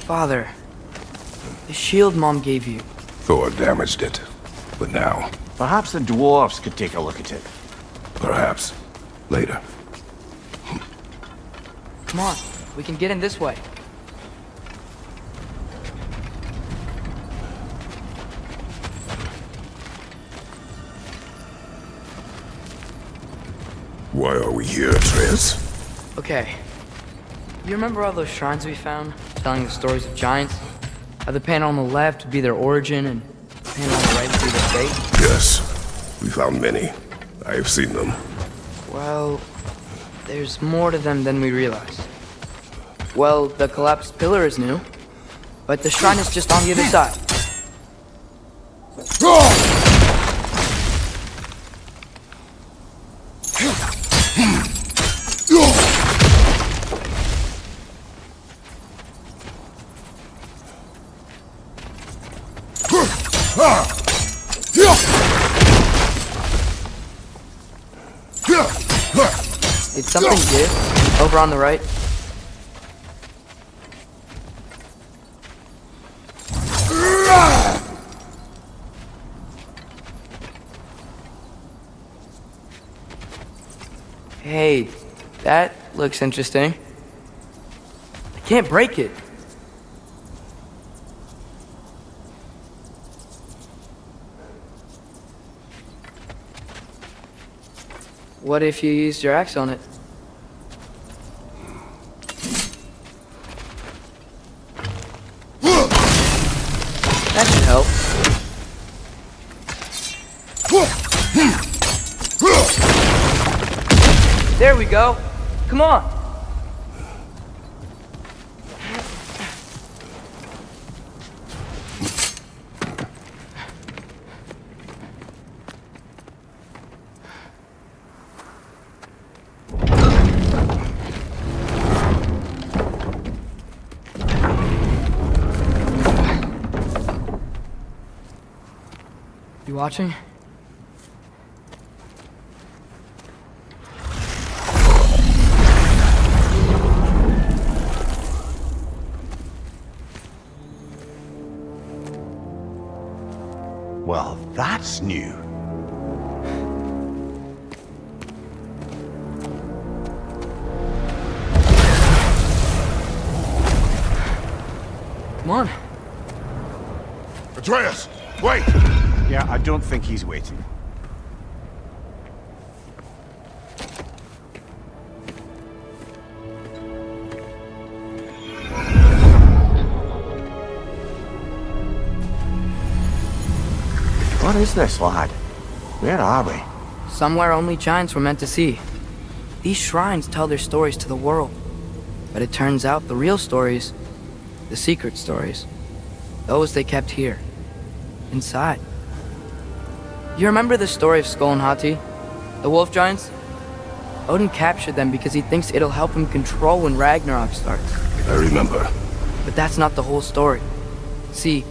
Father, the shield Mom gave you. Thor damaged it, but now... Perhaps the dwarves could take a look at it. Perhaps. Later. Come on, we can get in this way. Why are we here, Atreus? Okay. You remember all those shrines we found, telling the stories of giants? How the panel on the left would be their origin, and the panel on the right would be their fate? Yes. We found many. I have seen them. Well, there's more to them than we realize. Well, the collapsed pillar is new, but the shrine is just on the other side. Did something give? Over on the right? Hey, that looks interesting. I can't break it. What if you used your axe on it? That should help. There we go. Come on. You watching? Well, that's new. Come on. Atreus! Wait! Yeah, I don't think he's waiting. What is this, lad? Where are we? Somewhere only giants were meant to see. These shrines tell their stories to the world. But it turns out the real stories, the secret stories, those they kept here, inside. You remember the story of Skull and Hati? The wolf giants? Odin captured them because he thinks it'll help him control when Ragnarok starts. I remember. But that's not the whole story. See,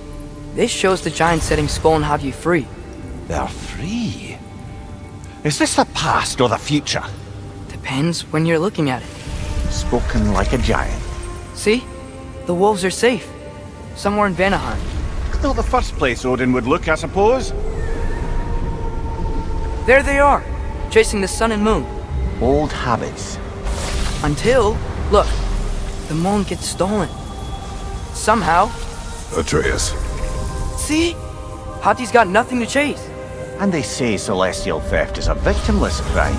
this shows the giants setting Skull and Hati free. They're free? Is this the past or the future? Depends when you're looking at it. Spoken like a giant. See? The wolves are safe. Somewhere in Vanaheim. Not the first place Odin would look, I suppose. There they are, chasing the sun and moon. Old habits. Until, look, the moon gets stolen. Somehow. Atreus. See? Hati's got nothing to chase. And they say celestial theft is a victimless crime.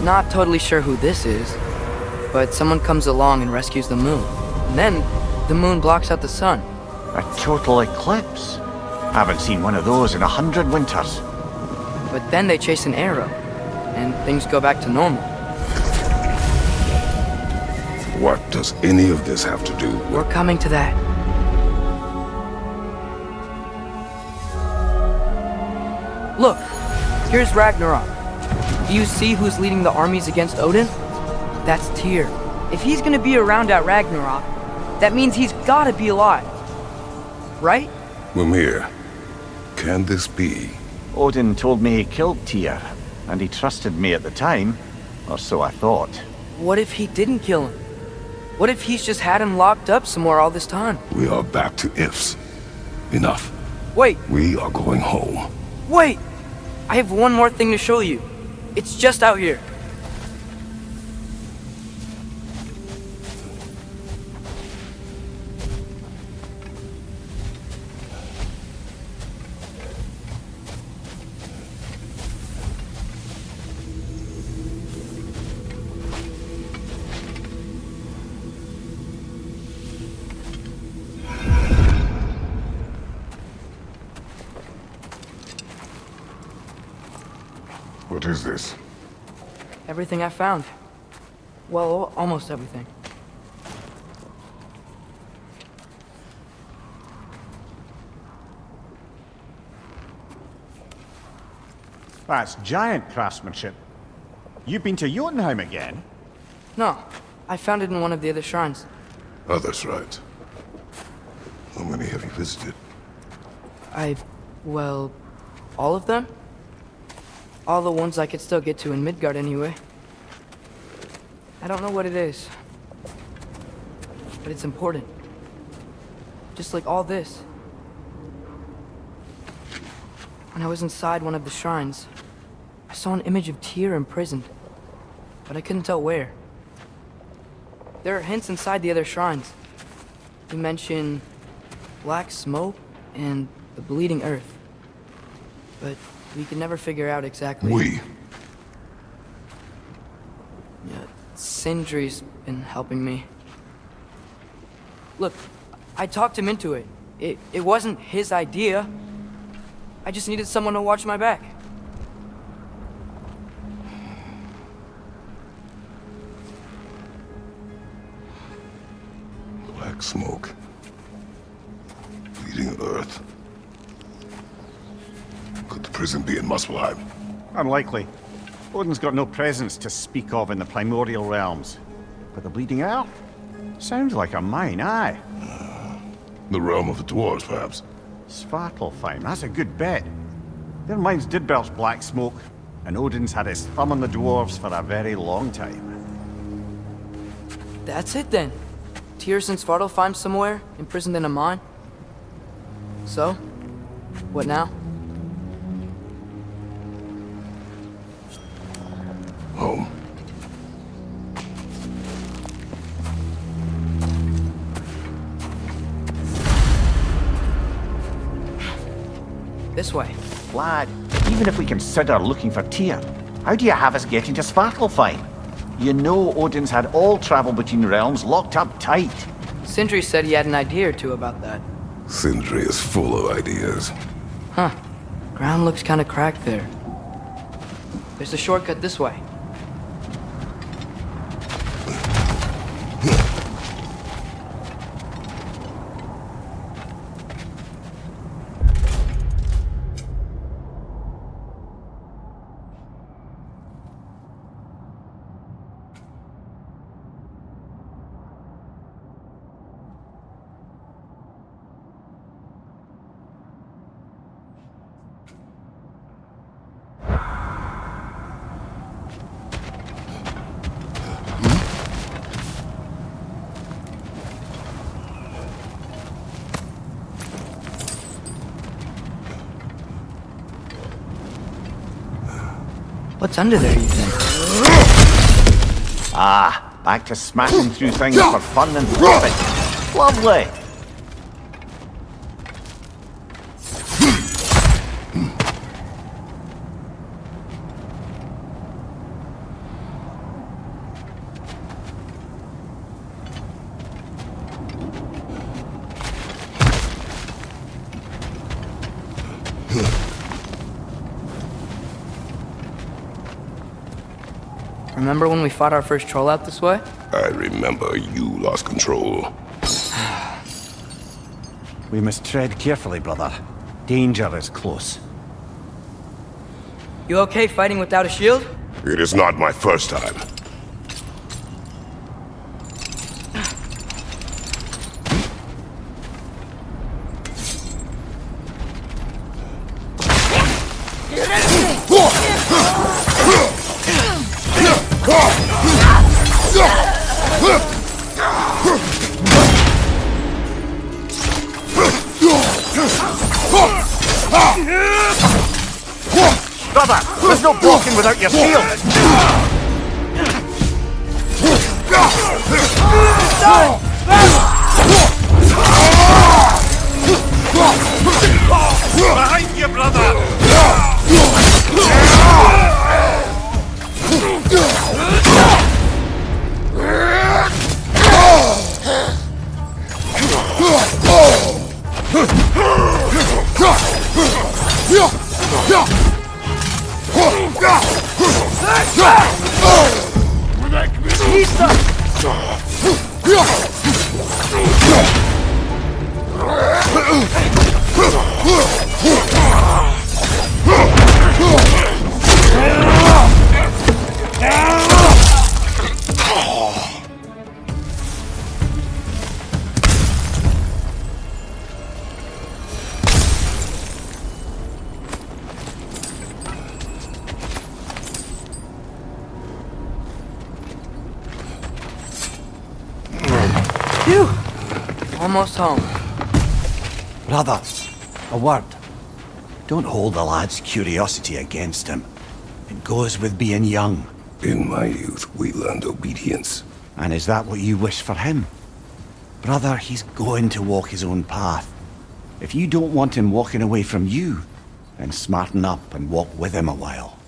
Not totally sure who this is, but someone comes along and rescues the moon. And then, the moon blocks out the sun. A total eclipse. Haven't seen one of those in 100 winters. But then they chase an arrow, and things go back to normal. What does any of this have to do with... We're coming to that. Look, here's Ragnarok. Do you see who's leading the armies against Odin? That's Tyr. If he's gonna be around at Ragnarok, that means he's gotta be alive. Right? Mimir, can this be? Odin told me he killed Tyr, and he trusted me at the time, or so I thought. What if he didn't kill him? What if he's just had him locked up somewhere all this time? We are back to ifs. Enough. Wait, We are going home. wait! I have one more thing to show you. It's just out here. What is this? Everything I found. Well, almost everything. That's giant craftsmanship. You've been to Jotunheim again? No, I found it in one of the other shrines. Others, right? How many have you visited? Well, all of them? All the ones I could still get to in Midgard anyway. I don't know what it is, but it's important. Just like all this. When I was inside one of the shrines, I saw an image of Tyr imprisoned, but I couldn't tell where. There are hints inside the other shrines. They mention black smoke and the bleeding earth, but we can never figure out exactly. Yeah, Sindri's been helping me. Look, I talked him into it. It wasn't his idea. I just needed someone to watch my back. Black smoke. Bleeding earth. Could the prison be in Muspelheim? Unlikely. Odin's got no presence to speak of in the primordial realms. But the Bleeding Earth? Sounds like a mine, aye. The realm of the dwarves, perhaps? Svartalfheim, that's a good bet. Their mines did belch black smoke, and Odin's had his thumb on the dwarves for a very long time. That's it then. Tyr's in Svartalfheim somewhere, imprisoned in a mine. So, what now? Home. This way. Lad, even if we consider looking for Tyr, how do you have us getting to Svartalfheim? You know Odin's had all travel between realms locked up tight. Sindri said he had an idea or two about that. Sindri is full of ideas. Huh. Ground looks kinda cracked there. There's a shortcut this way. What's under there, you think? Ah, Back to smashing through things for fun and profit. Lovely. Remember when we fought our first troll out this way? I remember you lost control. We must tread carefully, brother. Danger is close. You okay fighting without a shield? It is not my first time. Brother, there's no blocking without your shield! Behind you, brother! Phew! Almost home. Brother, a word. Don't hold the lad's curiosity against him. It goes with being young. In my youth, we learned obedience. And is that what you wish for him? Brother, he's going to walk his own path. If you don't want him walking away from you, then smarten up and walk with him a while.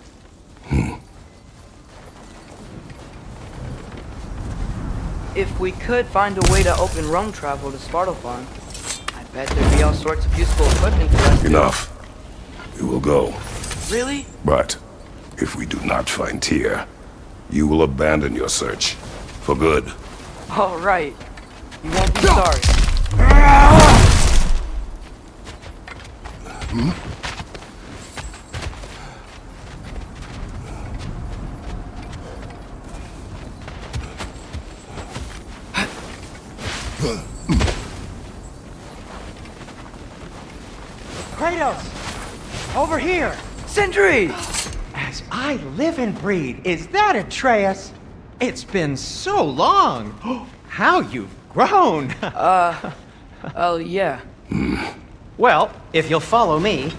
If we could find a way to open roam travel to Svartalfheim, I bet there'd be all sorts of useful equipment for us. Enough. We will go. Really? But if we do not find Tyr, you will abandon your search. For good. All right. You won't be sorry. Kratos! Over here! Sentry! As I live and breathe, is that Atreus? It's been so long! How you've grown! Oh, yeah. Well, if you'll follow me,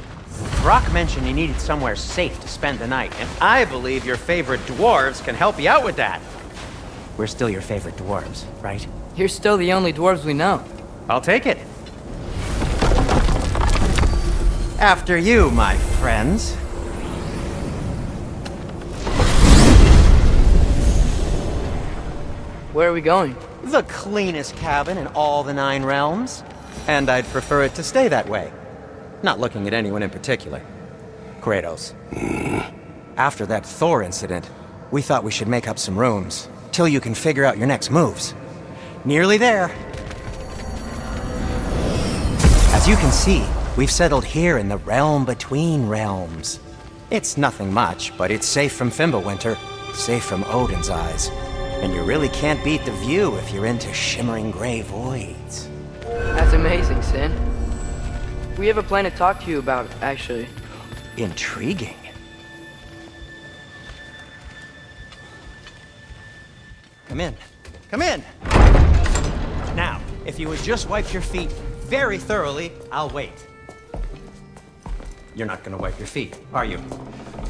Brock mentioned you needed somewhere safe to spend the night, and I believe your favorite dwarves can help you out with that. We're still your favorite dwarves, right? You're still the only dwarves we know. I'll take it. After you, my friends. Where are we going? The cleanest cabin in all the 9 realms. And I'd prefer it to stay that way. Not looking at anyone in particular. Kratos. After that Thor incident, we thought we should make up some rooms, till you can figure out your next moves. Nearly there. As you can see, we've settled here in the realm between realms. It's nothing much, but it's safe from Fimbulwinter, safe from Odin's eyes. And you really can't beat the view if you're into shimmering gray voids. That's amazing, Sin. We have a plan to talk to you about, actually. Intriguing. Come in. Come in! Now, if you would just wipe your feet very thoroughly, I'll wait. You're not gonna wipe your feet, are you?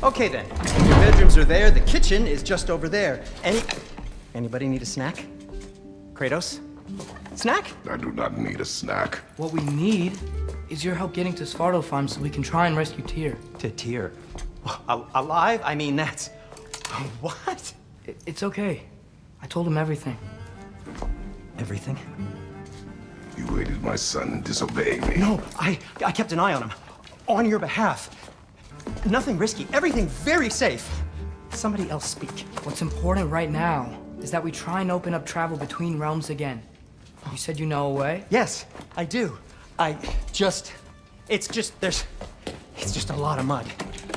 Okay then. Your bedrooms are there, the kitchen is just over there. Anybody need a snack? Kratos? Snack? I do not need a snack. What we need is your help getting to Svartalfheim so we can try and rescue Tyr. To Tyr? Alive? I mean, that's... What? It's okay. I told him everything. Everything? You aided my son in disobeying me. No, I kept an eye on him. On your behalf. Nothing risky. Everything very safe. Somebody else speak. What's important right now is that we try and open up travel between realms again. You said you know a way? Yes, I do. It's just a lot of mud.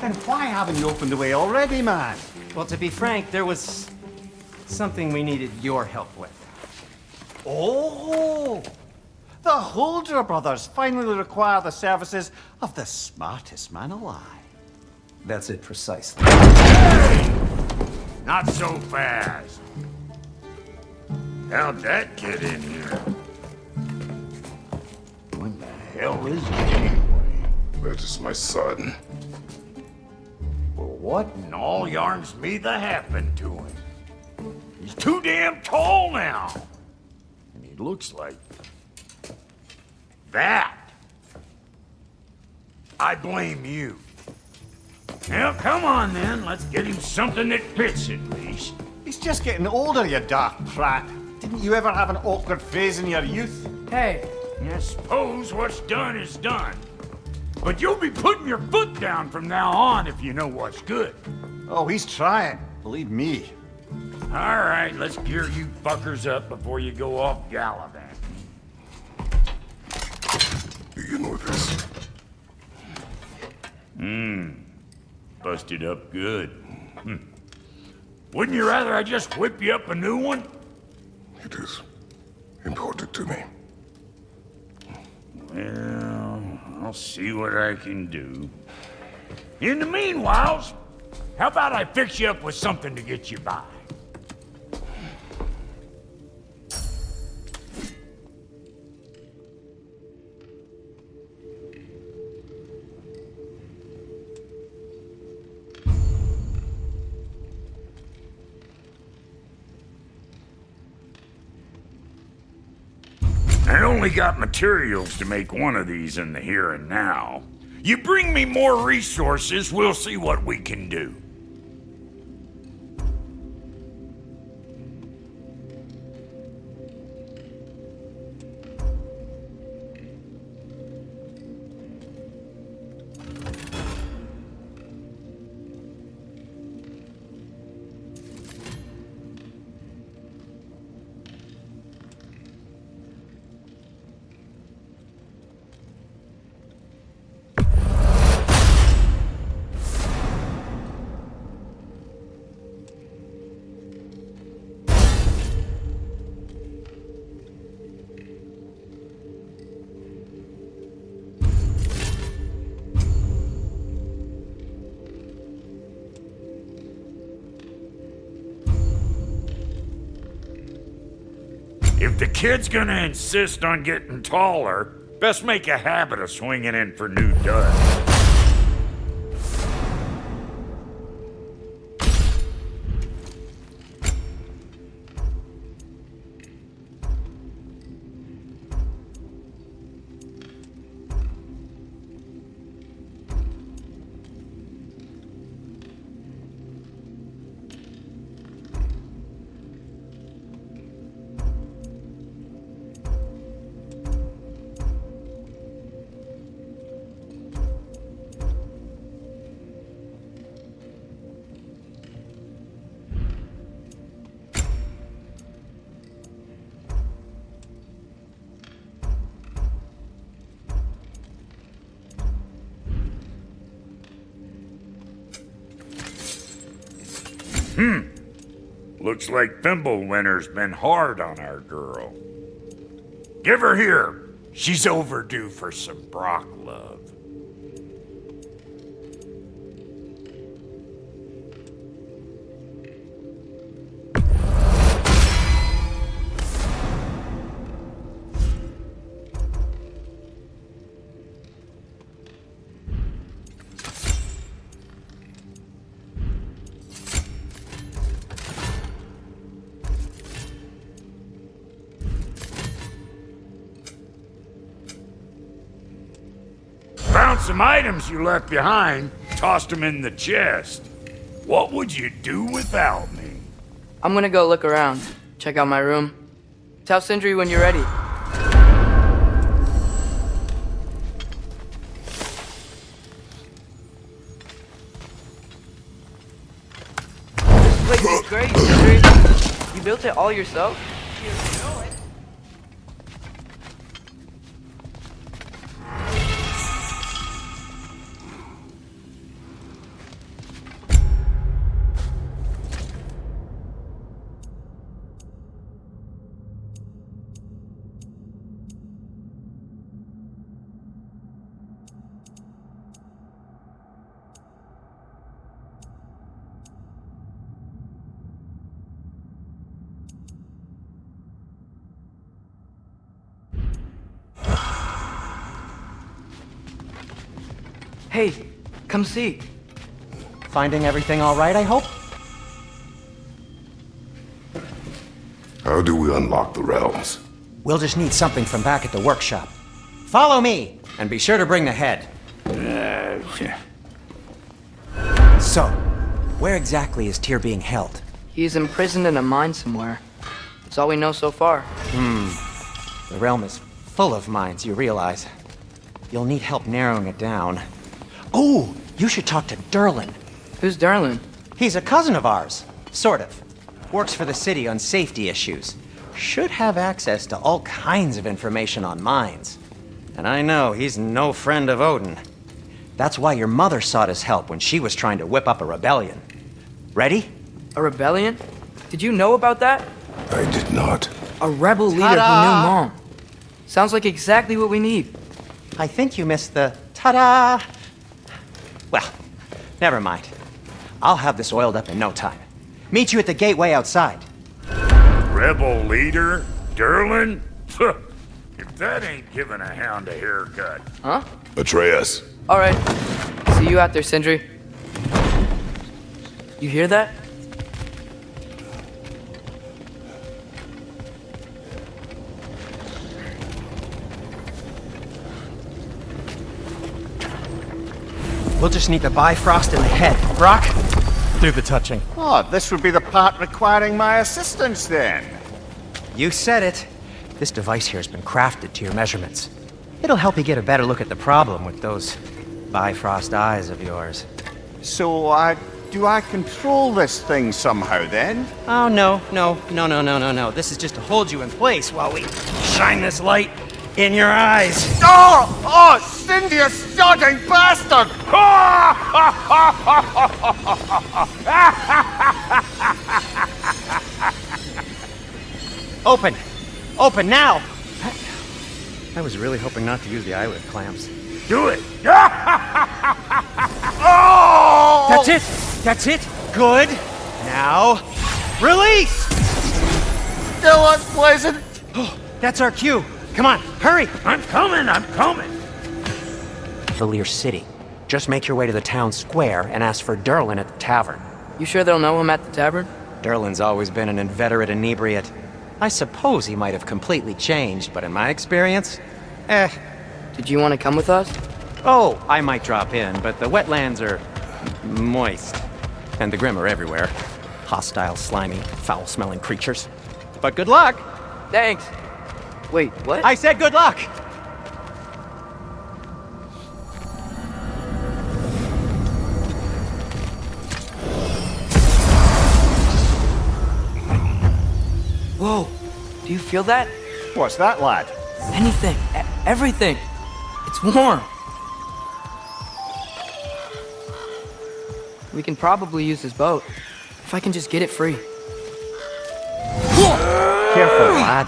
Then why haven't you opened the way already, man? Well, to be frank, there was something we needed your help with. Oh! The Holder brothers finally require the services of the smartest man alive. That's it precisely. Not so fast. How'd that get in here? What the hell is it anyway? That is my son. Well, what in all yarns me that happened to him? He's too damn tall now. And he looks like... that. I blame you. Now, come on then. Let's get him something that fits at least. He's just getting older, you dark prat. Didn't you ever have an awkward phase in your youth? Hey, I suppose what's done is done. But you'll be putting your foot down from now on if you know what's good. Oh, he's trying. Believe me. All right, let's gear you fuckers up before you go off gallivanting. Begin with this. Busted up good. Wouldn't you rather I just whip you up a new one? It is important to me. Well, I'll see what I can do. In the meanwhile, how about I fix you up with something to get you by? I only got materials to make one of these in the here and now. You bring me more resources, we'll see what we can do. If the kid's gonna insist on getting taller, best make a habit of swinging in for new dust. Looks like Fimbulwinter's been hard on our girl. Give her here. She's overdue for some Brock love. some items you left behind, tossed them in the chest. What would you do without me? I'm gonna go look around, check out my room. Tell Sindri when you're ready. This place is great, Sindri. You built it all yourself? Hey, come see. Finding everything all right, I hope? How do we unlock the realms? We'll just need something from back at the workshop. Follow me, and be sure to bring the head. So, where exactly is Tyr being held? He's imprisoned in a mine somewhere. That's all we know so far. The realm is full of mines, you realize. You'll need help narrowing it down. Oh, you should talk to Durlin. Who's Durlin? He's a cousin of ours, sort of. Works for the city on safety issues. Should have access to all kinds of information on mines. And I know he's no friend of Odin. That's why your mother sought his help when she was trying to whip up a rebellion. Ready? A rebellion? Did you know about that? I did not. A rebel leader who knew Mom. Sounds like exactly what we need. I think you missed the ta-da! Well, never mind. I'll have this oiled up in no time. Meet you at the gateway outside. Rebel leader? Durlin? If that ain't giving a hound a haircut. Huh? Atreus. All right. See you out there, Sindri. You hear that? We'll just need the Bifrost in the head. Brock, do the touching. Oh, this would be the part requiring my assistance then. You said it. This device here has been crafted to your measurements. It'll help you get a better look at the problem with those Bifrost eyes of yours. So, do I control this thing somehow then? Oh, no. This is just to hold you in place while we shine this light in your eyes. Oh, Cindy, you sodding bastard! Open now! I was really hoping not to use the eyelid clamps. Do it! Oh! That's it! Good! Now, release! Still unpleasant. That's our cue. Come on, hurry! I'm coming! Valir City. Just make your way to the town square and ask for Durlin at the tavern. You sure they'll know him at the tavern? Durlin's always been an inveterate inebriate. I suppose he might have completely changed, but in my experience, Did you want to come with us? Oh, I might drop in, but the wetlands are moist. And the Grim are everywhere. Hostile, slimy, foul-smelling creatures. But good luck! Thanks. Wait, what? I said good luck! Whoa. Do you feel that? What's that, lad? Anything. Everything. It's warm. We can probably use this boat. If I can just get it free. Careful, lad.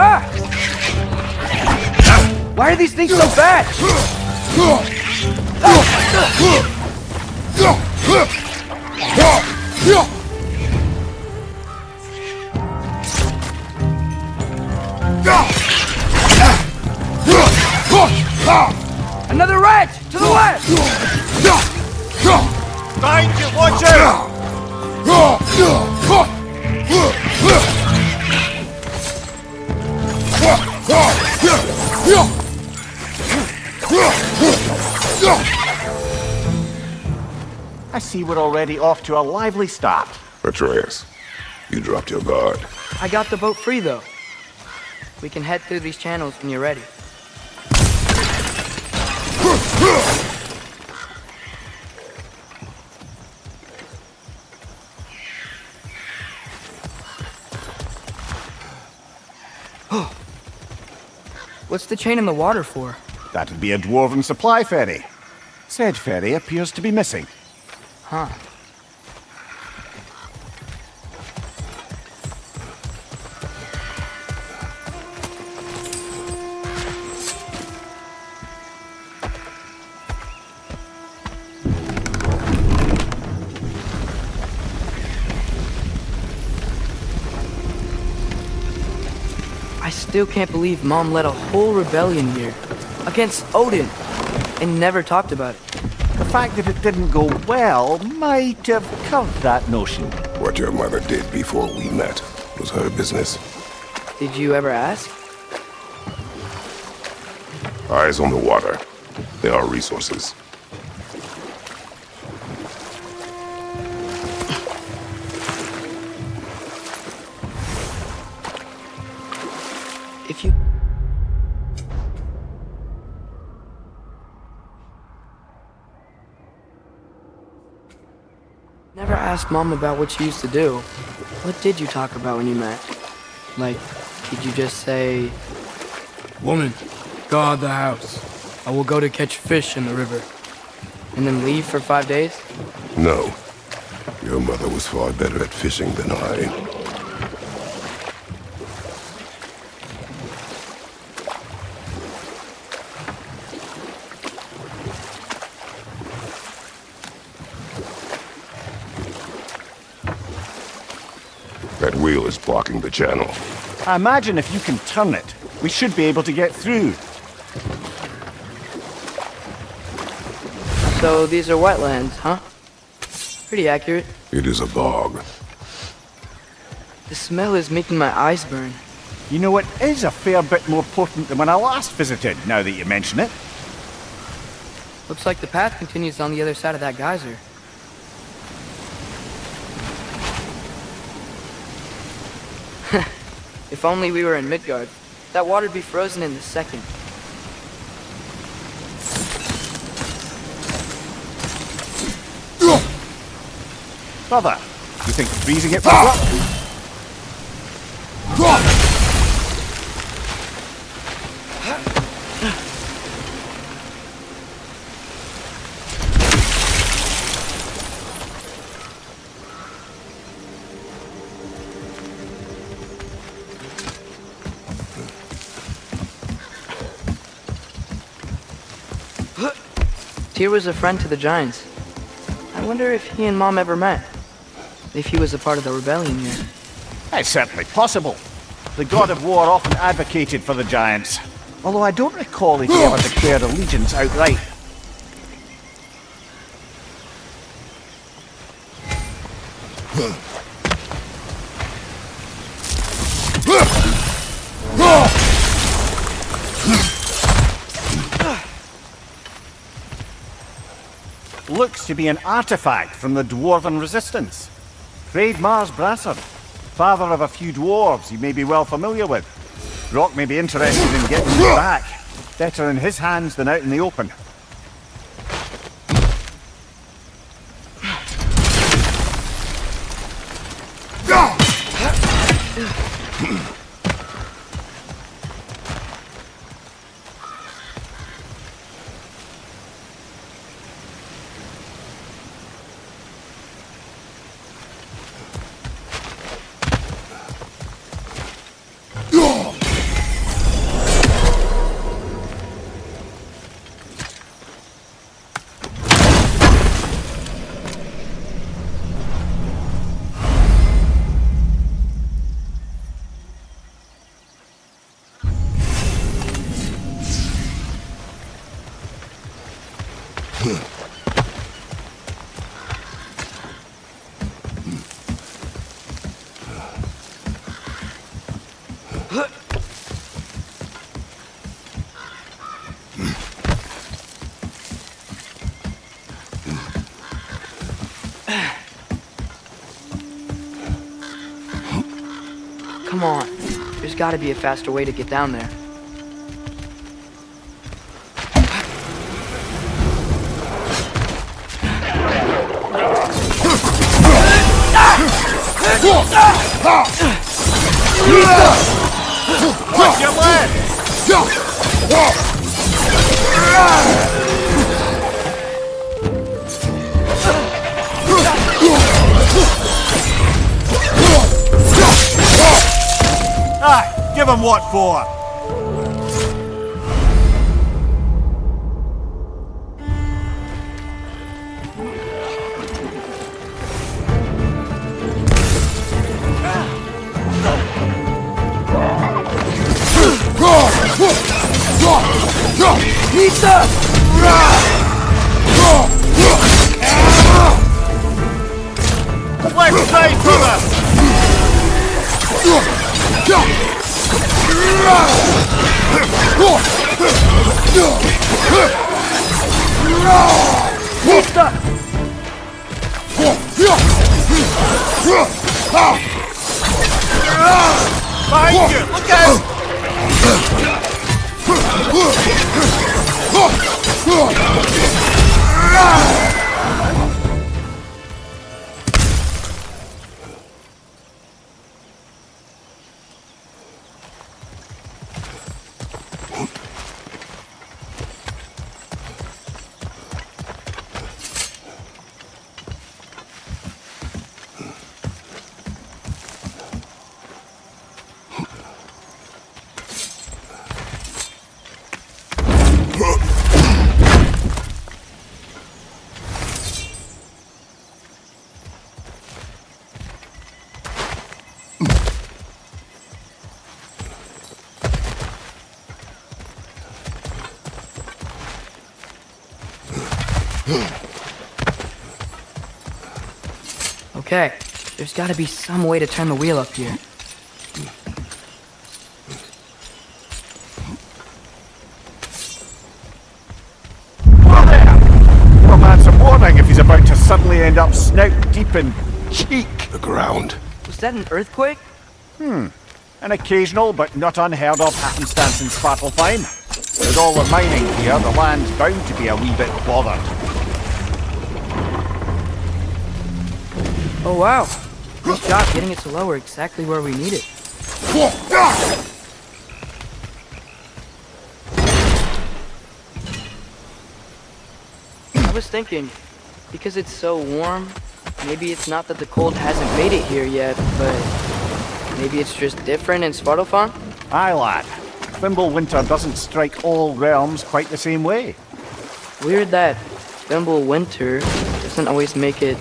Ah! Why are these things so bad? Another rat! To the left! Find you, watch out! were already off to a lively start. Atreus, you dropped your guard. I got the boat free, though. We can head through these channels when you're ready. What's the chain in the water for? That'd be a dwarven supply ferry. Said ferry appears to be missing. Huh. I still can't believe Mom led a whole rebellion here against Odin and never talked about it. The fact that it didn't go well might have curbed that notion. What your mother did before we met was her business. Did you ever ask? Eyes on the water. There are resources. If you... Never asked Mom about what she used to do. What did you talk about when you met? Like, did you just say... Woman, guard the house. I will go to catch fish in the river. And then leave for 5 days? No. Your mother was far better at fishing than I. That wheel is blocking the channel. I imagine if you can turn it, we should be able to get through. So these are wetlands, huh? Pretty accurate. It is a bog. The smell is making my eyes burn. You know, it is a fair bit more potent than when I last visited, now that you mention it. Looks like the path continues on the other side of that geyser. If only we were in Midgard, that water'd be frozen in a second. Brother, you think freezing it would work? Tyr was a friend to the Giants. I wonder if he and Mom ever met. If he was a part of the rebellion here. It's certainly possible. The God of War often advocated for the Giants. Although I don't recall if he ever declared allegiance outright. Looks to be an artifact from the Dwarven Resistance. Hreidmar's Brassard, father of a few dwarves you may be well familiar with. Brock may be interested in getting it back. Better in his hands than out in the open. Come on. There's gotta be a faster way to get down there. Watch your left! Aye, give him what for! Left side, brother! Behind you! Look out! Okay, there's gotta be some way to turn the wheel up here. Whoa there! Give a man some warning if he's about to suddenly end up snout deep in cheek. The ground. Was that an earthquake? An occasional but not unheard of happenstance in Svartalfheim. With all the mining here, the land's bound to be a wee bit bothered. Oh wow. Good job getting it to lower exactly where we need it. I was thinking, because it's so warm, maybe it's not that the cold hasn't made it here yet, but maybe it's just different in Svartalfheim? Aye, lad. Thimble winter doesn't strike all realms quite the same way. Weird that Thimble winter doesn't always make it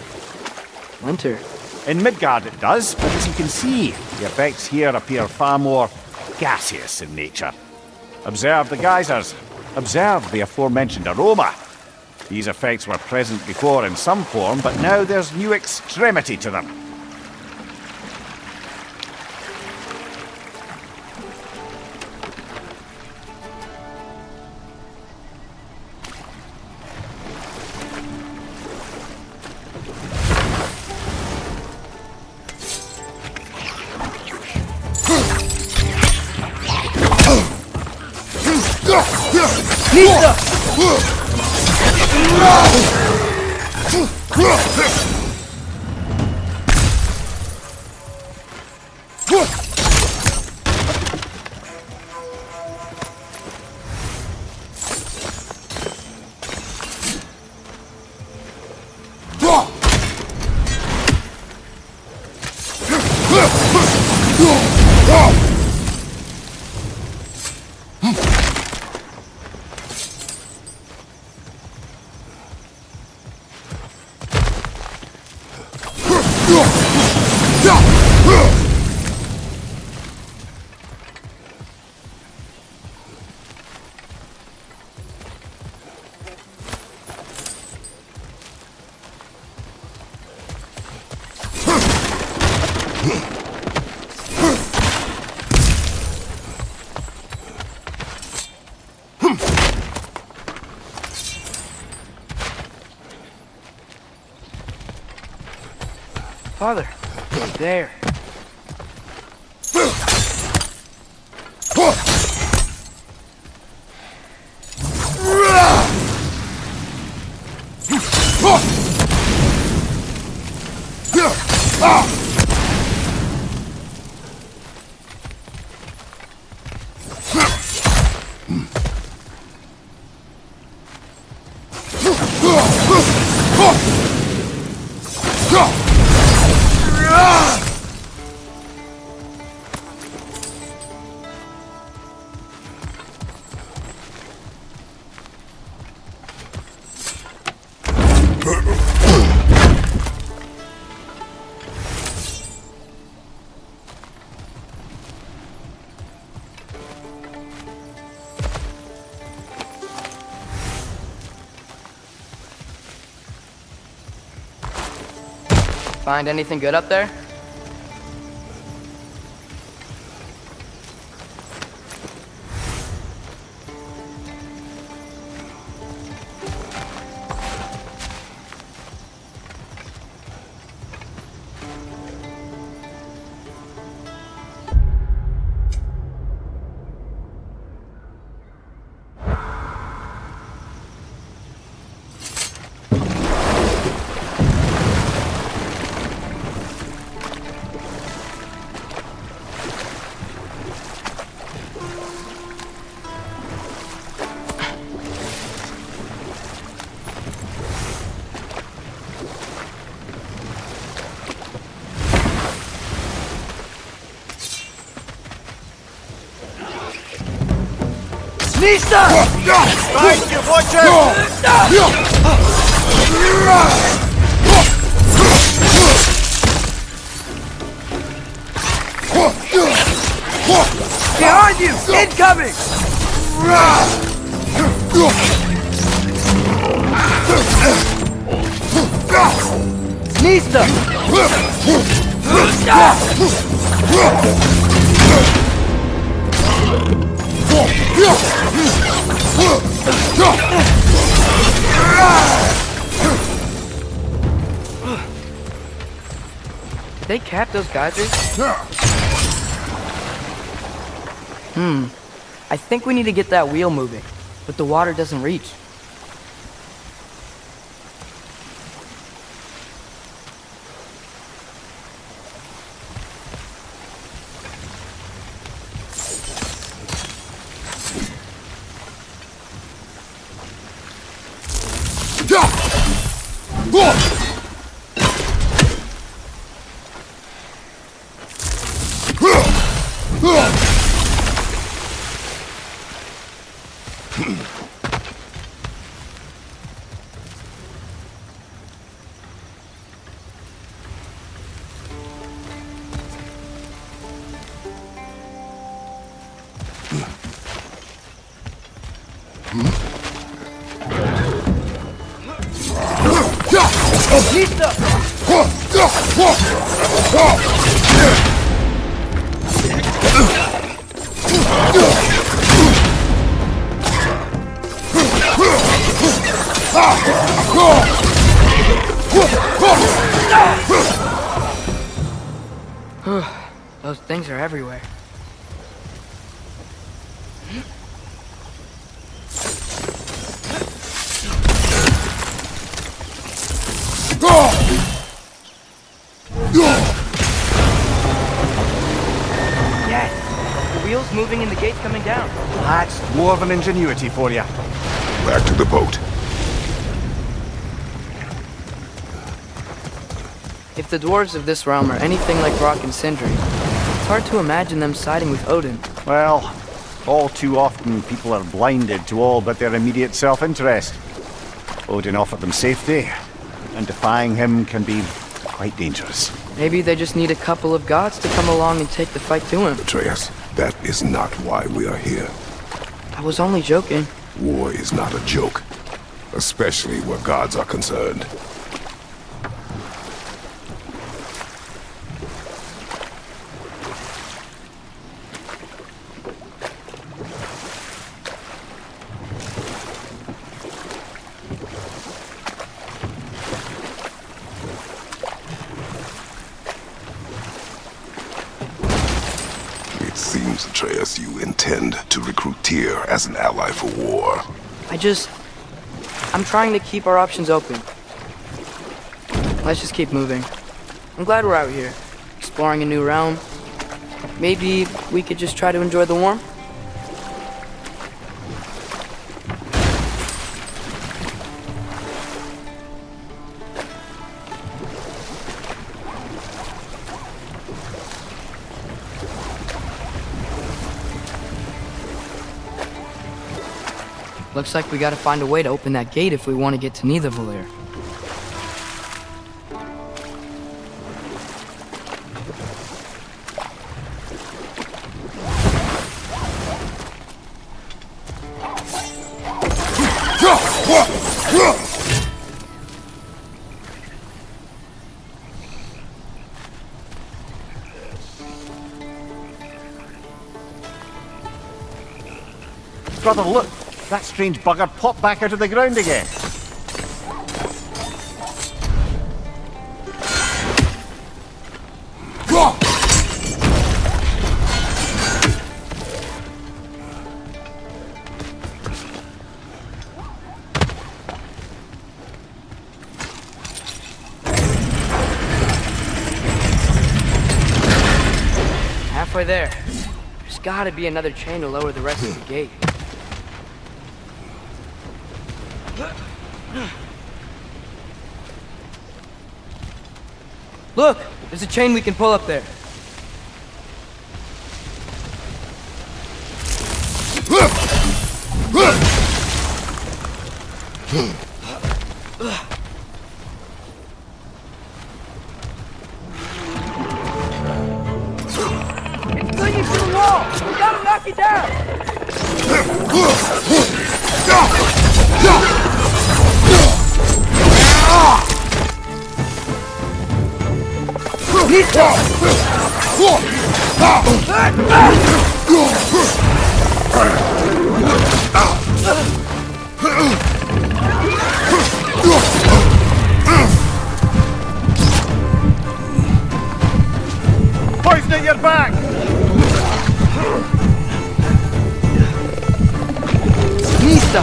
winter. In Midgard it does, but as you can see, the effects here appear far more gaseous in nature. Observe the geysers. Observe the aforementioned aroma. These effects were present before in some form, but now there's new extremity to them. Father, there. Find anything good up there? Nista! Right, you watcher! Behind you! Incoming! Nista! They capped those geysers? I think we need to get that wheel moving, but the water doesn't reach. Those things are everywhere. Yes! The wheel's moving and the gate's coming down. That's dwarven ingenuity for you. Back to the boat. If the dwarves of this realm are anything like Rock and Sindri, it's hard to imagine them siding with Odin. Well, all too often people are blinded to all but their immediate self-interest. Odin offered them safety, and defying him can be quite dangerous. Maybe they just need a couple of gods to come along and take the fight to him. Atreus, that is not why we are here. I was only joking. War is not a joke, especially where gods are concerned. Atreus, you intend to recruit Tyr as an ally for war. I'm trying to keep our options open. Let's just keep moving. I'm glad we're out here, exploring a new realm. Maybe we could just try to enjoy the warmth? Looks like we gotta find a way to open that gate if we want to get to Nidavellir. brother, look! That strange bugger popped back out of the ground again. Halfway there. There's gotta be another chain to lower the rest of the gate. Look! There's a chain we can pull up there. It's clinging to the wall! We gotta knock it down! Poison at your back! Nista!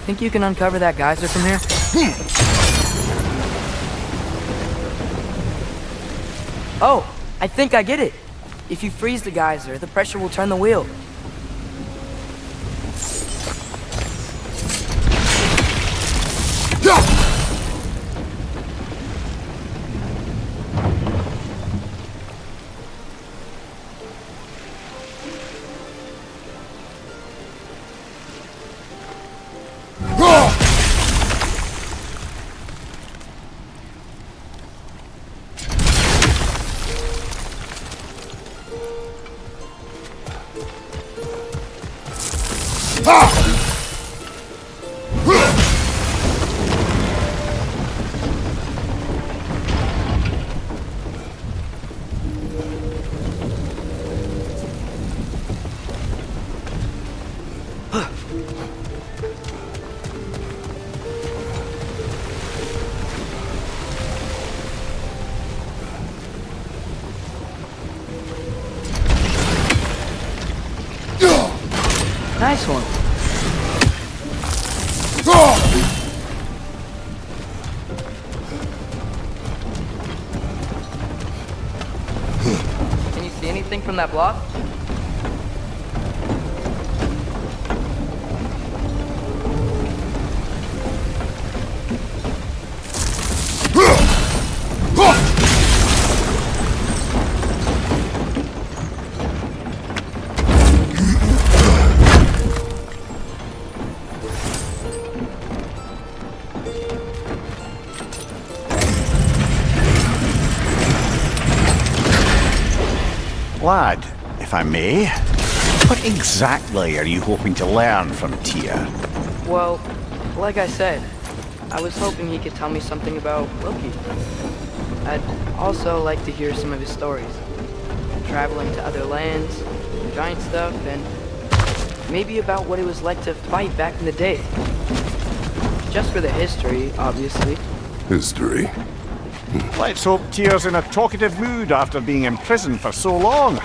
Think you can uncover that geyser from here? Oh, I think I get it. If you freeze the geyser, the pressure will turn the wheel. Nice one. Can you see anything from that block? Lad, if I may, what exactly are you hoping to learn from Tyr? Well, like I said, I was hoping he could tell me something about Loki. I'd also like to hear some of his stories. Traveling to other lands, giant stuff, and maybe about what it was like to fight back in the day. Just for the history, obviously. History. Let's hope Tyr's in a talkative mood after being imprisoned for so long.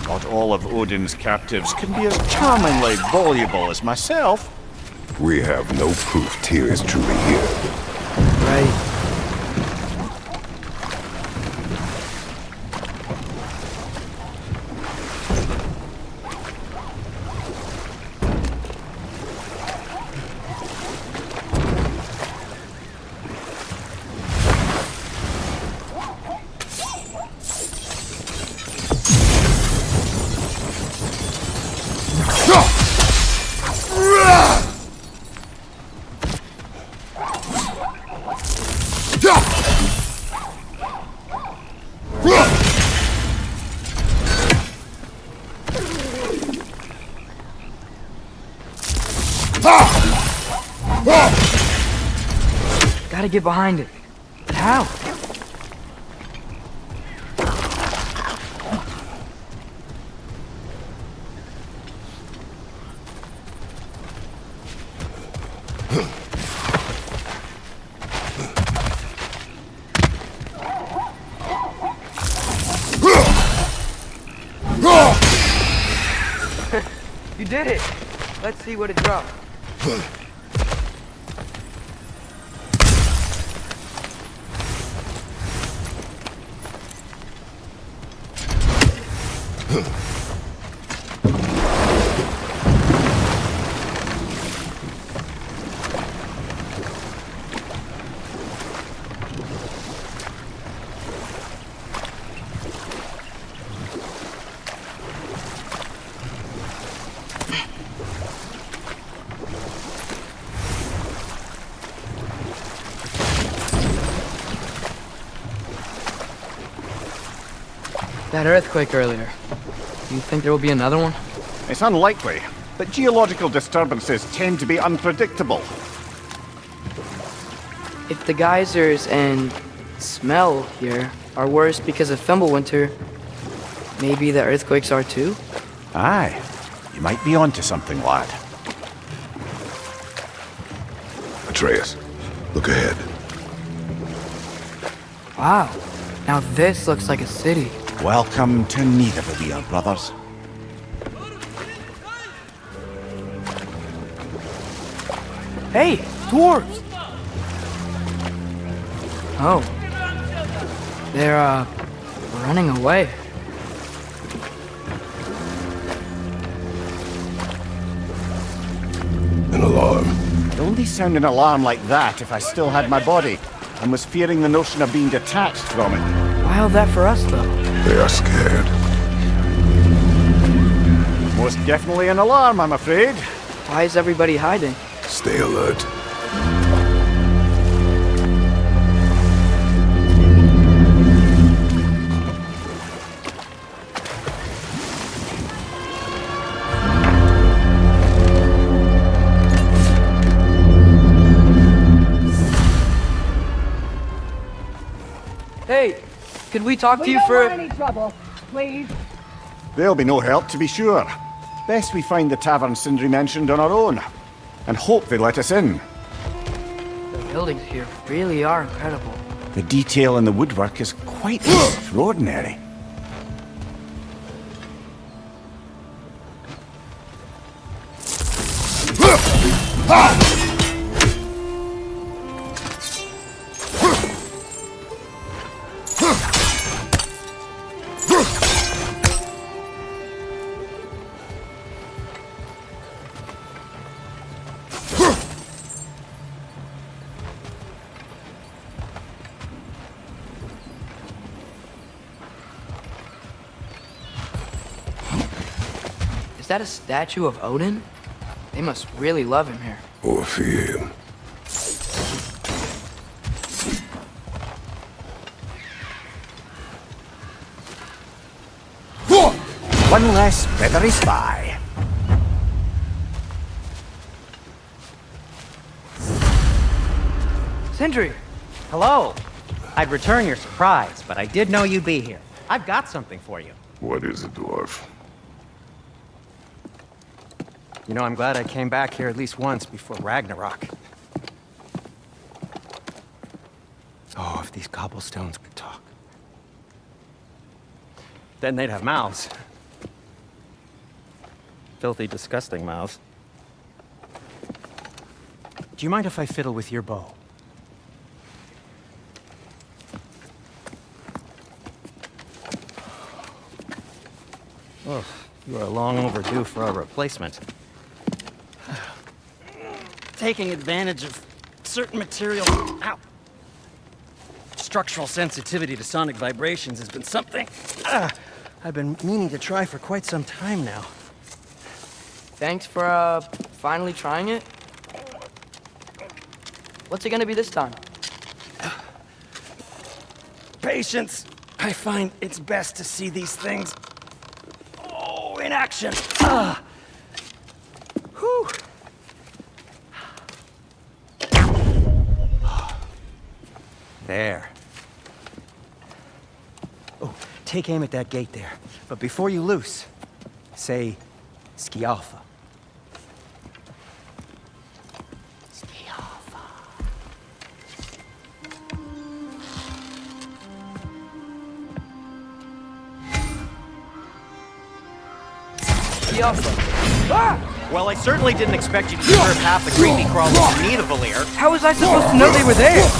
Not all of Odin's captives can be as charmingly voluble as myself. We have no proof Tyr is truly here. Right. Gotta get behind it. But how? You did it! Let's see what it dropped. That earthquake earlier. Do you think there will be another one? It's unlikely, but geological disturbances tend to be unpredictable. If the geysers and smell here are worse because of Fimbulwinter, maybe the earthquakes are too? Aye, you might be onto something, lad. Atreus, look ahead. Wow. Now this looks like a city. Welcome to Nidavellir, brothers. Hey, dwarves! Oh. They're, running away. An alarm. It'd only sound an alarm like that if I still had my body, and was fearing the notion of being detached from it. Wild that for us, though. They are scared. Most definitely an alarm, I'm afraid. Why is everybody hiding? Stay alert. Hey, could we talk to you don't for... want any trouble, please. There'll be no help, to be sure. Best we find the tavern Sindri mentioned on our own, and hope they let us in. The buildings here really are incredible. The detail in the woodwork is quite extraordinary. Is that a statue of Odin? They must really love him here. Or fear him. One less feathery spy. Sindri! Hello. I'd return your surprise, but I did know you'd be here. I've got something for you. What is it, dwarf? You know, I'm glad I came back here at least once before Ragnarok. Oh, if these cobblestones could talk. Then they'd have mouths. Filthy, disgusting mouths. Do you mind if I fiddle with your bow? Oh, you are long overdue for a replacement. Taking advantage of certain material. Ow. Structural sensitivity to sonic vibrations has been something I've been meaning to try for quite some time now. Thanks for, finally trying it. What's it gonna be this time? Patience. I find it's best to see these things, in action. Whew. There. Oh, take aim at that gate there. But before you loose, say Skialfa. Skialfa. Skialfa. Ah! Well, I certainly didn't expect you to serve half the creepy crawlers who need a Valir. How was I supposed to know they were there?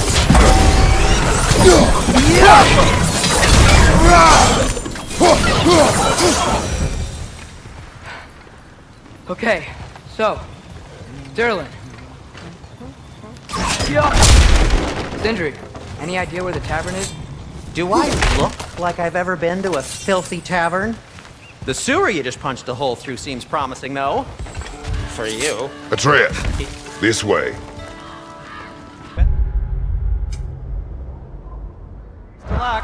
Okay, so, Derlin. Sindri, any idea where the tavern is? Do I look like I've ever been to a filthy tavern? The sewer you just punched a hole through seems promising, though. For you. Atreus, this way. Good luck.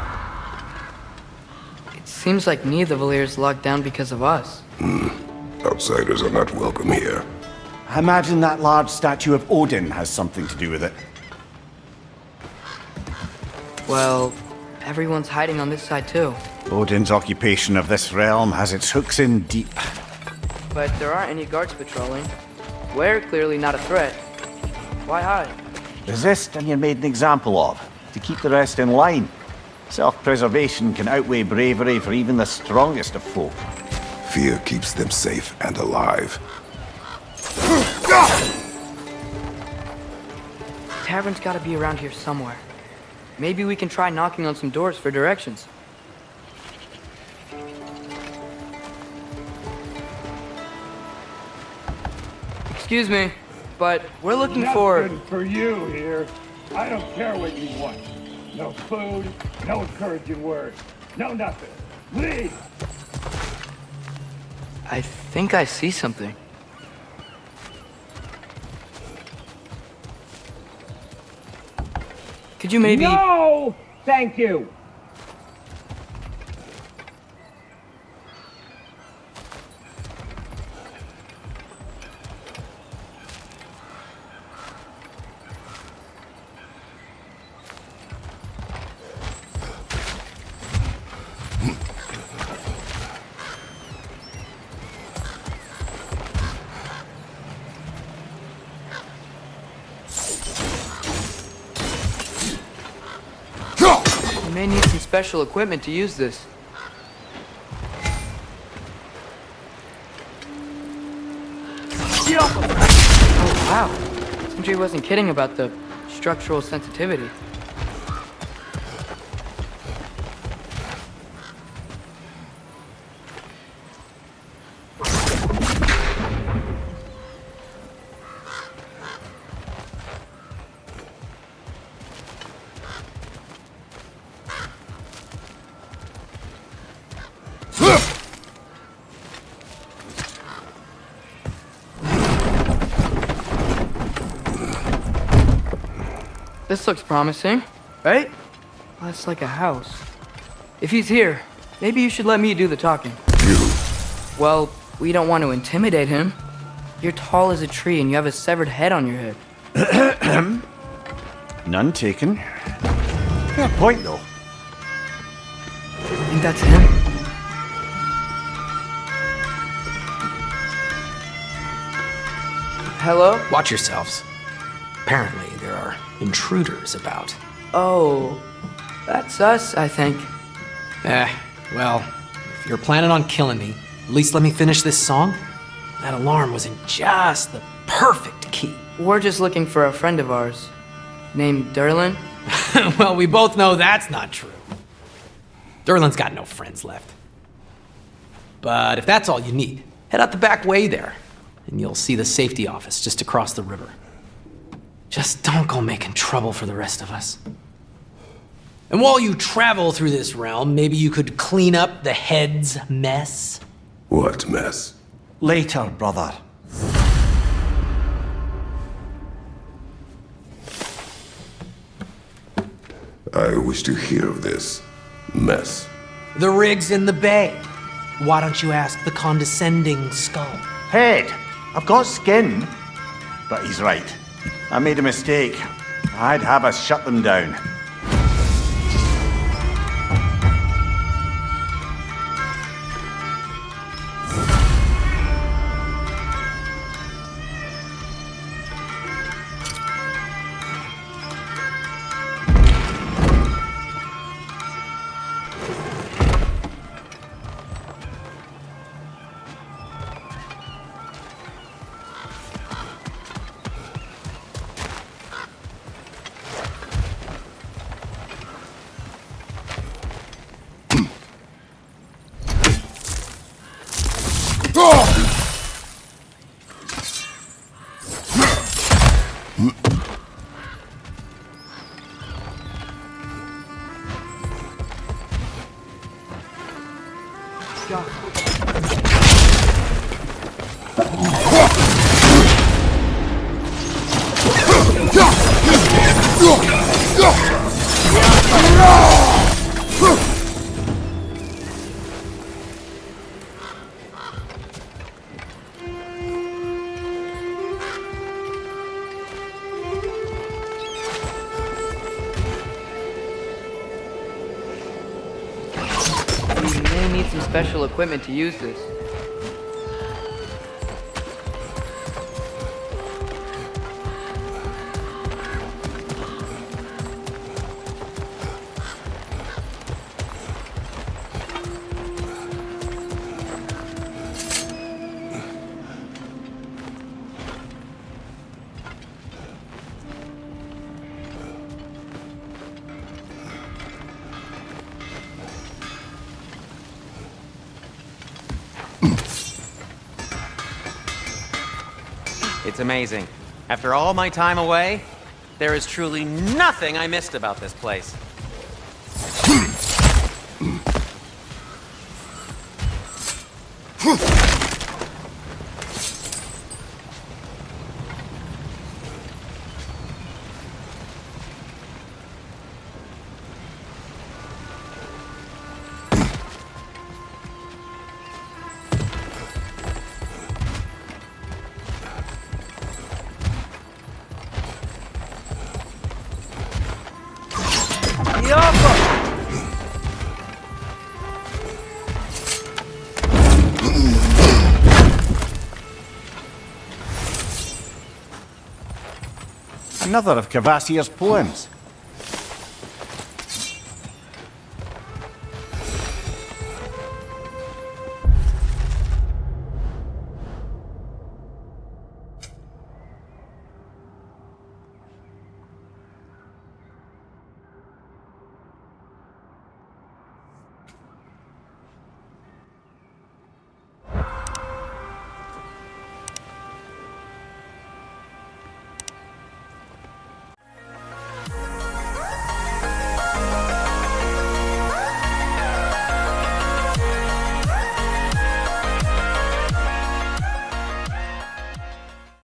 It seems like neither of the Valir's locked down because of us. Outsiders are not welcome here. I imagine that large statue of Odin has something to do with it. Well, everyone's hiding on this side too. Odin's occupation of this realm has its hooks in deep. But there aren't any guards patrolling. We're clearly not a threat. Why hide? Resist and you're made an example of, to keep the rest in line. Self-preservation can outweigh bravery for even the strongest of folk. Fear keeps them safe and alive. The tavern's gotta be around here somewhere. Maybe we can try knocking on some doors for directions. Excuse me, but we're looking for... Nothing for you here. I don't care what you want. No food, no encouraging words, no nothing. Leave! I think I see something. Could you maybe... No! Thank you! You may need some special equipment to use this. Oh, wow. Sindri wasn't kidding about the structural sensitivity. This looks promising, right? Well, that's like a house. If he's here, maybe you should let me do the talking. You. Well, we don't want to intimidate him. You're tall as a tree and you have a severed head on your head. None taken. Fair point, though. Think that's him? Hello? Watch yourselves. Apparently, there are intruders about. Oh, that's us, I think. Well, if you're planning on killing me, at least let me finish this song. That alarm was in just the perfect key. We're just looking for a friend of ours, named Derlin. Well, we both know that's not true. Derlin's got no friends left. But if that's all you need, head out the back way there, and you'll see the safety office just across the river. Just don't go making trouble for the rest of us. And while you travel through this realm, maybe you could clean up the head's mess? What mess? Later, brother. I wish to hear of this mess. The rig's in the bay. Why don't you ask the condescending skull? Head, I've got skin. But he's right. I made a mistake. I'd have us shut them down. You may need some special equipment to use this. It's amazing. After all my time away, there is truly nothing I missed about this place. Another of Cavassier's poems.